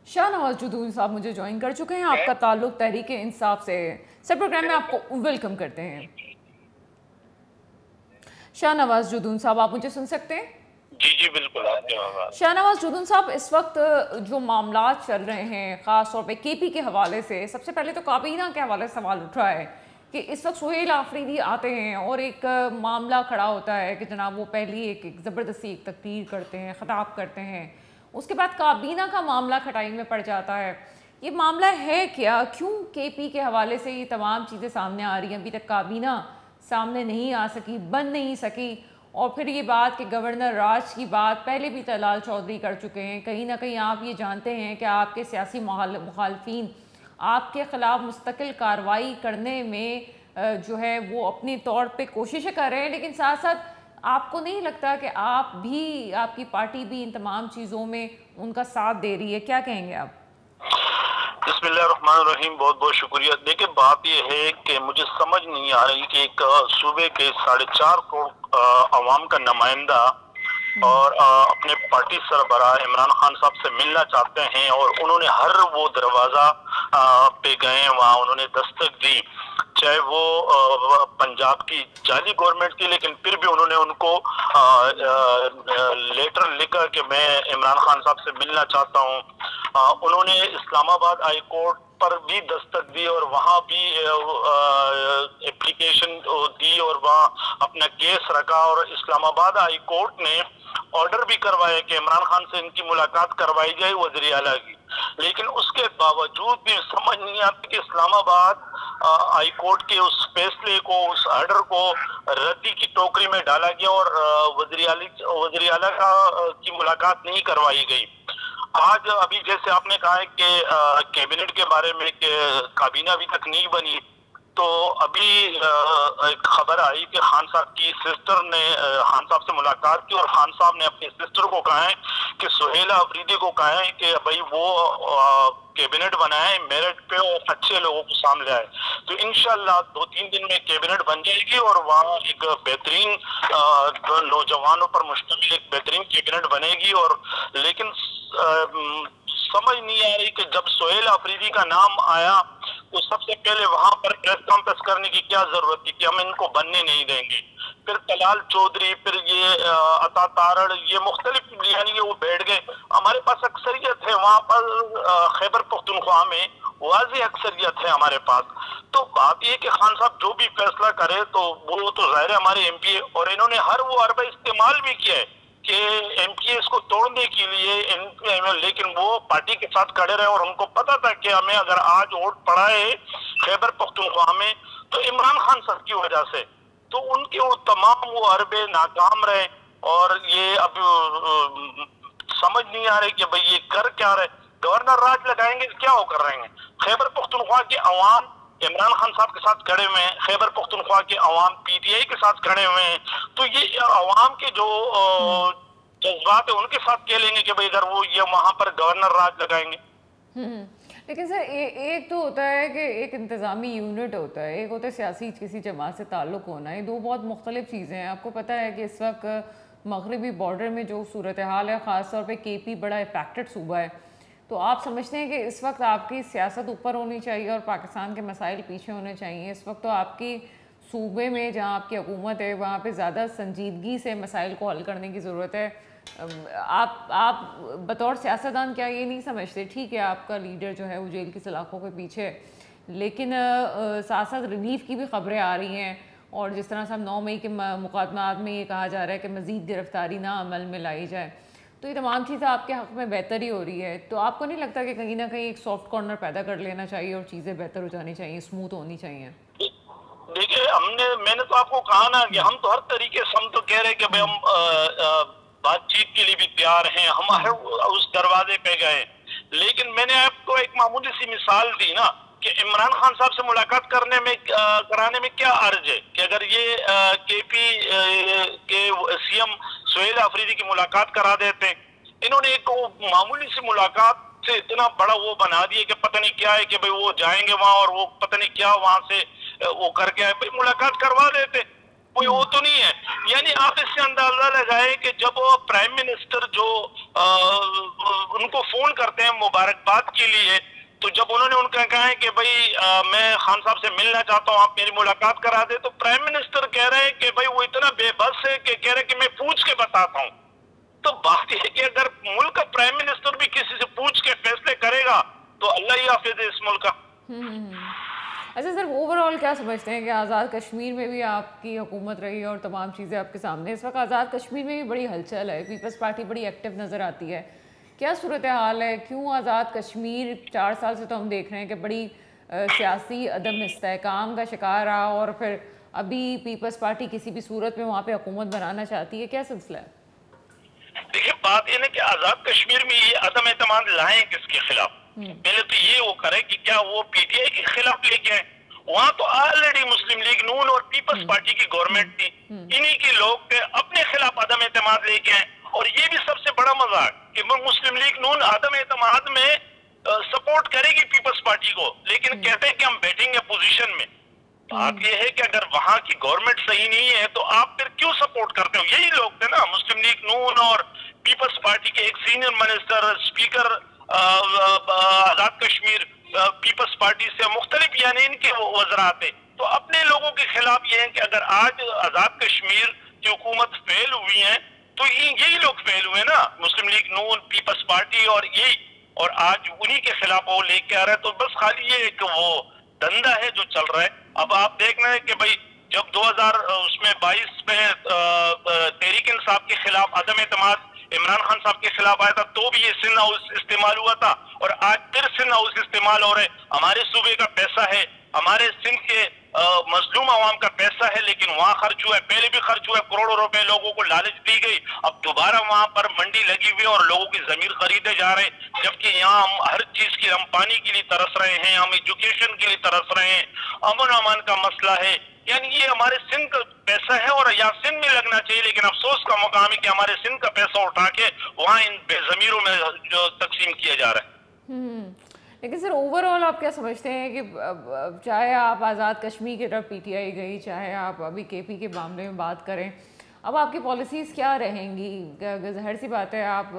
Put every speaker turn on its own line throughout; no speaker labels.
शाहनवाज जुदून साहब मुझे ज्वाइन कर चुके हैं। आपका ताल्लुक तहरीक इंसाफ से है। सर, प्रोग्राम में आपको वेलकम करते हैं। शाहनवाज जुदून साहब, आप मुझे सुन सकते हैं?
जी जी बिल्कुल।
शाहनवाज जुदून साहब, इस वक्त जो मामला चल रहे हैं ख़ास तौर पे केपी के हवाले से, सबसे पहले तो काबीना के हवाले से सवाल उठ रहा है कि इस वक्त सुहेल आफरीदी आते हैं और एक मामला खड़ा होता है कि जनाब वो पहली एक ज़बरदस्ती एक तकरीर करते हैं, ख़िताब करते हैं, उसके बाद काबीना का मामला खटाई में पड़ जाता है। ये मामला है क्या? क्यों केपी के हवाले से ये तमाम चीज़ें सामने आ रही हैं? अभी तक काबीना सामने नहीं आ सकी, बन नहीं सकी। और फिर ये बात कि गवर्नर राज की बात पहले भी तलाल चौधरी कर चुके हैं। कहीं ना कहीं आप ये जानते हैं कि आपके सियासी मुखालफिन आपके ख़िलाफ़ मुस्तकिल कार्रवाई करने में जो है वो अपने तौर पे कोशिशें कर रहे हैं, लेकिन साथ साथ आपको नहीं लगता कि आप भी, आपकी पार्टी भी इन तमाम चीज़ों में उनका साथ दे रही है? क्या कहेंगे आप?
बिस्मिल्लाहिर्रहमानिर्रहीम, बहुत बहुत शुक्रिया। देखिए, बात यह है कि मुझे समझ नहीं आ रही कि एक सूबे के 4.5 करोड़ अवाम का नुमाइंदा और अपने पार्टी सरबराह इमरान खान साहब से मिलना चाहते हैं और उन्होंने हर वो दरवाजा पे गए, वहाँ उन्होंने दस्तक दी, चाहे वो पंजाब की जाली गवर्नमेंट थी, लेकिन फिर भी उन्होंने उनको लेटर लिखा कि मैं इमरान खान साहब से मिलना चाहता हूँ। उन्होंने इस्लामाबाद हाई कोर्ट पर भी दस्तक दी और वहाँ भी एप्लीकेशन दी और वहाँ अपना केस रखा और इस्लामाबाद हाई कोर्ट ने ऑर्डर भी करवाया कि इमरान खान से इनकी मुलाकात करवाई जाए वज़ीर आला की। लेकिन उसके बावजूद भी समझ नहीं आती कि इस्लामाबाद हाई कोर्ट के उस फैसले को, उस ऑर्डर को रद्दी की टोकरी में डाला गया और वज़ीर आला की मुलाकात नहीं करवाई गई। आज अभी जैसे आपने कहा है कि कैबिनेट के बारे में कि काबीना अभी तक नहीं बनी, तो अभी एक खबर आई कि खान साहब की सिस्टर ने खान साहब से मुलाकात की और खान साहब ने अपनी सिस्टर को कहा है कि सुहेल आफरीदी को कहा है कि भाई वो कैबिनेट बनाए मेरिट पे और अच्छे लोगों को सामने आए। तो इंशाल्लाह 2-3 दिन में कैबिनेट बन जाएगी और वहाँ एक बेहतरीन नौजवानों पर मुश्तमिल एक बेहतरीन कैबिनेट बनेगी। और लेकिन समझ नहीं आ रही कि जब सुहेल आफरीदी का नाम आया तो सबसे पहले वहां पर प्रेस कॉन्फ्रेंस करने की क्या जरूरत थी कि हम इनको बनने नहीं देंगे। फिर तलाल चौधरी, फिर ये अता तारड़, ये मुख्तलिफ यानी कि वो बैठ गए। हमारे पास अक्सरियत है वहां पर, खैबर पख्तूनख्वा में वाज़ेह अक्सरियत है हमारे पास। तो बात ये कि खान साहब जो भी फैसला करे तो वो तो ज़ाहिर है हमारे एमपी है और इन्होंने हर वो अरबा इस्तेमाल भी किया है कि एमपीएस को तोड़ने के लिए, लेकिन वो पार्टी के साथ खड़े रहे और उनको पता था कि हमें अगर आज वोट पड़ा है खैबर पख्तूनख्वा में तो इमरान खान साहब की वजह से, तो उनके वो तमाम वो अरबे नाकाम रहे। और ये अब समझ नहीं आ रही कि भाई ये कर क्या रहे। गवर्नर राज लगाएंगे क्या वो कर रहे हैं? खैबर पख्तूनख्वा के अवाम इमरान खान साहब के साथ खड़े हुए हैं, खैबर पख्तूनख्वा के अवाम पीटीआई के साथ खड़े हुए हैं। तो ये अवाम के जो जज्बात है उनके साथ कह लेंगे कि भाई अगर वो ये वहां पर गवर्नर राज लगाएंगे।
लेकिन सर एक तो होता है कि एक इंतज़ामी यूनिट होता है, एक होता है सियासी किसी जमात से ताल्लुक़ होना। ये दो बहुत मुख्तलिफ चीज़ें हैं। आपको पता है कि इस वक्त मगरबी बॉर्डर में जो सूरत हाल है, ख़ास तौर पे केपी बड़ा इफेक्टेड सूबा है। तो आप समझते हैं कि इस वक्त आपकी सियासत ऊपर होनी चाहिए और पाकिस्तान के मसाइल पीछे होने चाहिए? इस वक्त तो आपकी सूबे में जहाँ आपकी हुकूमत है वहाँ पे ज़्यादा संजीदगी से मसाइल को हल करने की ज़रूरत है। आप बतौर सियासतदान क्या ये नहीं समझते? ठीक है, आपका लीडर जो है वो जेल की सलाखों के पीछे है, लेकिन साथ साथ रिलीफ की भी खबरें आ रही हैं और जिस तरह से हम 9 मई के मुकदमात में ये कहा जा रहा है कि मज़ीद गिरफ्तारी ना अमल में लाई जाए, तो ये तमाम चीज़ें आपके हक़ में बेहतर ही हो रही है। तो आपको नहीं लगता कि कहीं ना कहीं एक सॉफ्ट कॉर्नर पैदा कर लेना चाहिए और चीज़ें बेहतर हो जानी चाहिए, स्मूथ होनी चाहिए?
देखिए, मैंने तो आपको कहा ना कि हम तो हर तरीके से हम तो कह रहे हैं कि भाई हम बातचीत के लिए भी तैयार हैं, हम हर उस दरवाजे पे गए। लेकिन मैंने आपको एक मामूली सी मिसाल दी ना कि इमरान खान साहब से मुलाकात कराने में क्या अर्ज है कि अगर ये केपी के सीएम सुहेल आफरीदी की मुलाकात करा देते। इन्होंने एक मामूली सी मुलाकात से इतना बड़ा वो बना दिया कि पता नहीं क्या है कि भाई वो जाएंगे वहां और वो पता नहीं क्या वहां से वो करके आए। भाई मुलाकात करवा देते कोई वो तो नहीं है। यानी आप इससे अंदाजा लगाए कि जब वो प्राइम मिनिस्टर जो उनको फोन करते हैं मुबारकबाद के लिए, तो जब उन्होंने उनका कहा है कि भाई मैं खान साहब से मिलना चाहता हूँ, आप मेरी मुलाकात करा दे, तो प्राइम मिनिस्टर कह रहे हैं कि भाई वो इतना बेबस है कि कह रहे हैं कि मैं पूछ के बताता हूँ। तो बात यह है कि अगर मुल्क का प्राइम मिनिस्टर भी किसी से पूछ के फैसले करेगा तो अल्लाह ही हाफिज है इस मुल्क का।
अच्छा सर, ओवरऑल क्या समझते हैं कि आज़ाद कश्मीर में भी आपकी हुकूमत रही है और तमाम चीज़ें आपके सामने, इस वक्त आज़ाद कश्मीर में भी बड़ी हलचल है, पीपल्स पार्टी बड़ी एक्टिव नज़र आती है, क्या सूरत हाल है? क्यों आज़ाद कश्मीर 4 साल से तो हम देख रहे हैं कि बड़ी सियासी अदम इस्तेहकाम का शिकार रहा और फिर अभी पीपल्स पार्टी किसी भी सूरत में वहाँ पे हुकूमत बनाना चाहती है, क्या सिलसिला है?
देखिए बात ये ना कि आज़ाद कश्मीर में ये अदम एतमाद लाएं किसके खिलाफ? पहले तो ये वो करे कि क्या वो पीटीआई के खिलाफ लेके आए? वहां तो ऑलरेडी मुस्लिम लीग नून और पीपल्स पार्टी की गवर्नमेंट थी, इन्हीं के लोग थे, अपने खिलाफ अदम एतमाद लेके आए। और ये भी सबसे बड़ा मजाक कि मुस्लिम लीग नून अदम एतमाद में सपोर्ट करेगी पीपल्स पार्टी को, लेकिन कहते हैं कि हम बैठेंगे पोजीशन में। बात यह है कि अगर वहां की गवर्नमेंट सही नहीं है तो आप फिर क्यों सपोर्ट करते हो? यही लोग थे ना, मुस्लिम लीग नून और पीपल्स पार्टी के एक सीनियर मिनिस्टर, स्पीकर आजाद कश्मीर पीपल्स पार्टी से मुख्तलिफ, यानी इनके वज़रा थे। तो अपने लोगों के खिलाफ ये है कि अगर आज आजाद कश्मीर की हुकूमत फेल हुई है तो यही लोग फेल हुए ना, मुस्लिम लीग नून, पीपल्स पार्टी और यही, और आज उन्हीं के खिलाफ वो लेके आ रहा है। तो बस खाली ये एक वो धंधा है जो चल रहा है। अब आप देखना है कि भाई जब 2022 में तहरीक इंसाफ के खिलाफ अदम एतमाद इमरान खान साहब के खिलाफ आया था तो भी ये सिंध हाउस इस्तेमाल हुआ था, और आज फिर सिंध हाउस इस्तेमाल हो रहे। हमारे सूबे का पैसा है, हमारे सिंध के मजलूम आवाम का पैसा है, लेकिन वहाँ खर्च हुआ है, पहले भी खर्च हुआ है, करोड़ों रुपए लोगों को लालच दी गई, अब दोबारा वहाँ पर मंडी लगी हुई है और लोगों की जमीन खरीदे जा रहे हैं। जबकि यहाँ हम हर चीज की, हम पानी के लिए तरस रहे हैं, हम एजुकेशन के लिए तरस रहे हैं, अमन अमान का मसला है। यानी ये हमारे सिंध का पैसा है और यहाँ सिंध में लगना चाहिए, लेकिन अफसोस का मुकाम है कि हमारे सिंध का पैसा उठा के वहाँ इन बेजमीरों में जो तकसीम किया जा रहा है।
लेकिन सर ओवरऑल आप क्या समझते हैं कि चाहे आप आज़ाद कश्मीर की तरफ पीटीआई गई, चाहे आप अभी केपी के मामले में बात करें, अब आपकी पॉलिसीज़ क्या रहेंगी? ज़ाहिर सी बात है आप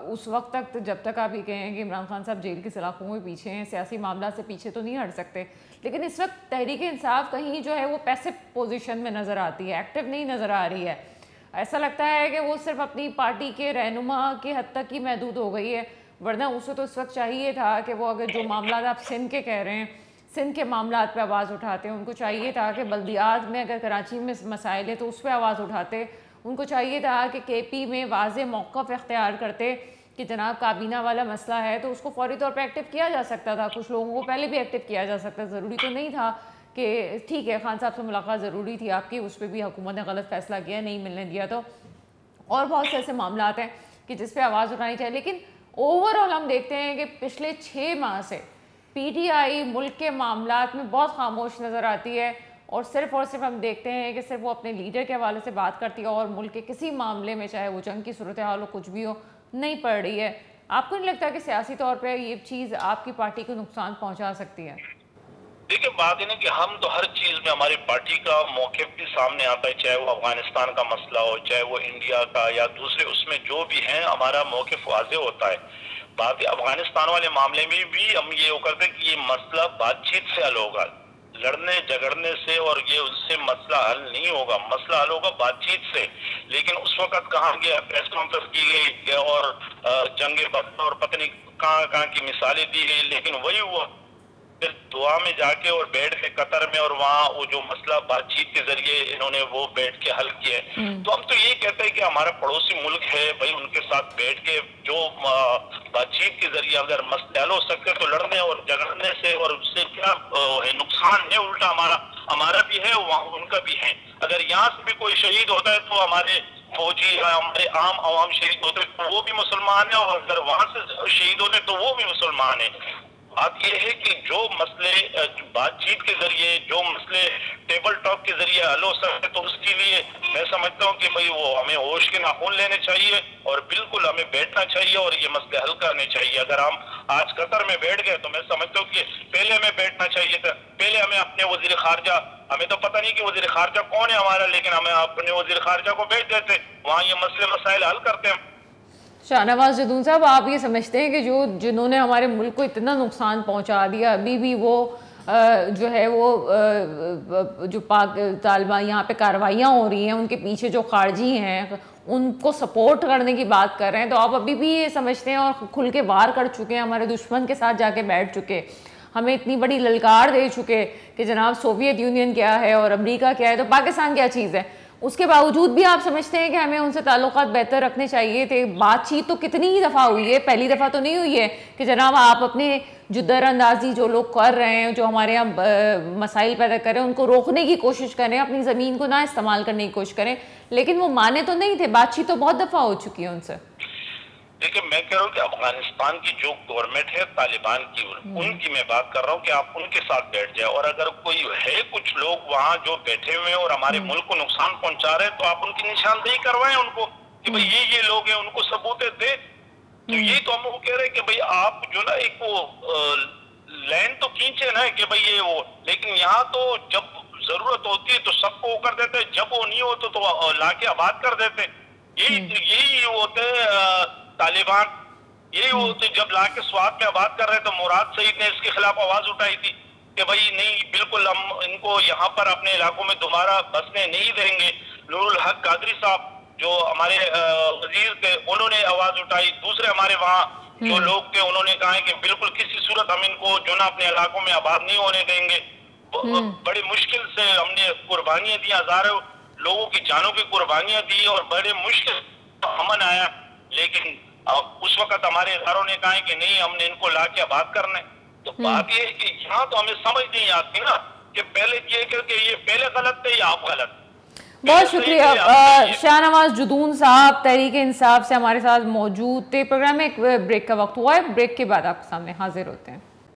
उस वक्त तक जब तक आप ये कहें कि इमरान खान साहब जेल की सलाखों में पीछे हैं, सियासी मामला से पीछे तो नहीं हट सकते, लेकिन इस वक्त तहरीक इंसाफ कहीं जो है वो पैसिव पोजीशन में नज़र आती है, एक्टिव नहीं नज़र आ रही है। ऐसा लगता है कि वो सिर्फ अपनी पार्टी के रहनुमा के हद तक ही महदूद हो गई है, वरना उसे तो इस वक्त चाहिए था कि वो अगर जो मामला आप सिंध के कह रहे हैं, सिंध के मामला पे आवाज़ उठाते हैं, उनको चाहिए था कि बल्दियात में अगर कराची में मसाइल है तो उस पर आवाज़ उठाते, उनको चाहिए था कि केपी में वाज़े मौक़िफ़ इख्तियार करते कि जनाब काबीना वाला मसला है तो उसको फौरी तौर पे एक्टिव किया जा सकता था, कुछ लोगों को पहले भी एक्टिव किया जा सकता, ज़रूरी तो नहीं था कि ठीक है खान साहब से मुलाकात ज़रूरी थी आपकी, उस पर भी हुकूमत ने गलत फैसला किया, नहीं मिलने दिया, तो और बहुत से ऐसे मामला हैं कि जिस पर आवाज़ उठानी चाहिए। लेकिन ओवरऑल हम देखते हैं कि पिछले 6 माह से पीटीआई मुल्क के मामलात में बहुत खामोश नज़र आती है और सिर्फ हम देखते हैं कि सिर्फ वो अपने लीडर के हवाले से बात करती है और मुल्क के किसी मामले में, चाहे वो जंग की सूरत हाल हो, कुछ भी हो, नहीं पड़ रही है। आपको नहीं लगता कि सियासी तौर पे ये चीज़ आपकी पार्टी को नुकसान पहुंचा सकती है?
देखिए बात है ना कि हम तो हर चीज में हमारी पार्टी का मौक़िफ़ भी सामने आता है, चाहे वो अफगानिस्तान का मसला हो, चाहे वो इंडिया का या दूसरे, उसमें जो भी है हमारा मौक़िफ़ वाज़ेह होता है। बात अफगानिस्तान वाले मामले में भी हम ये वो करते हैं कि ये मसला बातचीत से हल होगा, लड़ने झगड़ने से और ये उससे मसला हल नहीं होगा, मसला हल होगा बातचीत से। लेकिन उस वक्त कहाँ गया, प्रेस कॉन्फ्रेंस की गई और जंगे बदला और पत्नी कहाँ की मिसालें दी गई, लेकिन वही हुआ फिर दुआ में जाके और बैठ के कतर में, और वहाँ वो जो मसला बातचीत के जरिए इन्होंने वो बैठ के हल किया है। तो हम तो ये कहते हैं कि हमारा पड़ोसी मुल्क है भाई, उनके साथ बैठ के जो बातचीत के जरिए अगर मसले हल हो सकते तो लड़ने और झगड़ने से और उससे क्या नुकसान है, उल्टा हमारा भी है वहाँ उनका भी है। अगर यहाँ से भी कोई शहीद होता है तो हमारे फौजी हमारे आम आवाम शहीद होते तो वो भी मुसलमान है, और अगर वहाँ से शहीद होते तो वो भी मुसलमान है। بات یہ ہے کہ جو مسئلے بات چیت کے ذریعے، جو مسئلے ٹیبل ٹاک کے ذریعے حل ہو سکتے، تو اس کے لیے میں سمجھتا ہوں کہ بھئی وہ ہمیں ہوش کے ناخن لینے چاہیے اور بالکل ہمیں بیٹھنا چاہیے اور یہ مسئلے حل کرنے چاہیے. اگر ہم آج قطر میں بیٹھ گئے تو میں سمجھتا ہوں کہ پہلے ہمیں بیٹھنا چاہیے تھا. پہلے ہمیں اپنے وزیر خارجہ، ہمیں تو پتہ نہیں کہ وزیر خارجہ کون ہے ہمارا، لیکن ہمیں اپنے وزیر خارجہ کو بھیج دیتے، وہاں یہ مسئلے مسائل حل کرتے ہیں.
شاہ نواز جدون صاحب، آپ یہ سمجھتے ہیں کہ جنہوں نے ہمارے ملک کو اتنا نقصان پہنچا دیا، ابھی بھی وہ جو ہے وہ جو پاک طالبان یہاں پہ کارروائیاں ہو رہی ہیں، ان کے پیچھے جو خارجی ہیں ان کو سپورٹ کرنے کی بات کر رہے ہیں، تو آپ ابھی بھی یہ سمجھتے ہیں اور کھل کے وار کر چکے ہیں، ہمارے دشمن کے ساتھ جا کے بیٹھ چکے، ہمیں اتنی بڑی للکار دے چکے کہ جناب سوویت یونین کیا ہے اور امریکہ کیا ہے، تو پاکستان کیا چیز ہے؟ اس کے باوجود بھی آپ سمجھتے ہیں کہ ہمیں ان سے تعلقات بہتر رکھنے چاہیے تھے؟ بات چیت تو کتنی ہی دفعہ ہوئی ہے، پہلی دفعہ تو نہیں ہوئی ہے کہ جناب آپ اپنے جو در اندازی جو لوگ کر رہے ہیں، جو ہمارے یہاں مسائل پیدا کر رہے ہیں، ان کو روکنے کی کوشش کریں، اپنی زمین کو نہ استعمال کرنے کی کوشش کریں، لیکن وہ مانے تو نہیں تھے. بات چیت تو بہت دفعہ ہو چکی ہے ان سے.
دیکھیں، میں کہہ رہا ہوں کہ افغانستان کی جو گورنمنٹ ہے طالبان کی، ان کی میں بات کر رہا ہوں کہ آپ ان کے ساتھ بیٹھ جائے، اور اگر کوئی ہے کچھ لوگ وہاں جو بیٹھے ہوئے ہیں اور ہمارے ملک کو نقصان پہنچا رہے ہیں، تو آپ ان کی نشاندہی کروائیں ان کو کہ بھئی یہ لوگ ہیں، ان کو ثبوت دے. تو یہی تو ہم کہہ رہے ہیں کہ بھئی آپ جو نا ایک وہ لائن تو کھینچے نا کہ بھئی یہ وہ، لیکن یہاں تو جب ضرورت ہوتی ہے تو سب کو وہ کر دیتے، جب وہ نہیں ہوتا تو لا کے آباد کر دیتے. یہی ہوتے طالبان، یہی ہوتے. جب لا کے سوات میں آباد کر رہے تو مراد سعید نے اس کے خلاف آواز اٹھائی تھی کہ بھئی نہیں، بالکل ہم ان کو یہاں پر اپنے علاقوں میں دوبارہ بسنے نہیں دیں گے. نور الحق قادری صاحب جو ہمارے وزیر تھے، انہوں نے آواز اٹھائی. دوسرے ہمارے وہاں جو لوگ تھے، انہوں نے کہا کہ بالکل کسی صورت ہم ان کو جو نا اپنے علاقوں میں آباد نہیں ہونے دیں گے. بڑی مشکل سے ہم نے قربانیاں دی، ہزاروں لوگوں کی جانوں کی قربانیاں دی اور بڑے مشکل امن آیا. لیکن اس وقت ہمارے اداروں نے کہا کہ نہیں، ہم نے ان کو لا کے آباد کرنا ہے. تو بات یہ ہے کہ یہاں تو ہمیں سمجھ نہیں آتی نا کہ پہلے یہ پہلے غلط تھے یا آپ غلط.
بہت شکریہ شاہ نواز جدون صاحب، تحریک انصاف سے ہمارے ساتھ موجود تھے. پروگرام میں ایک بریک کا وقت ہوا ہے، بریک کے بعد آپ کے سامنے حاضر ہوتے ہیں.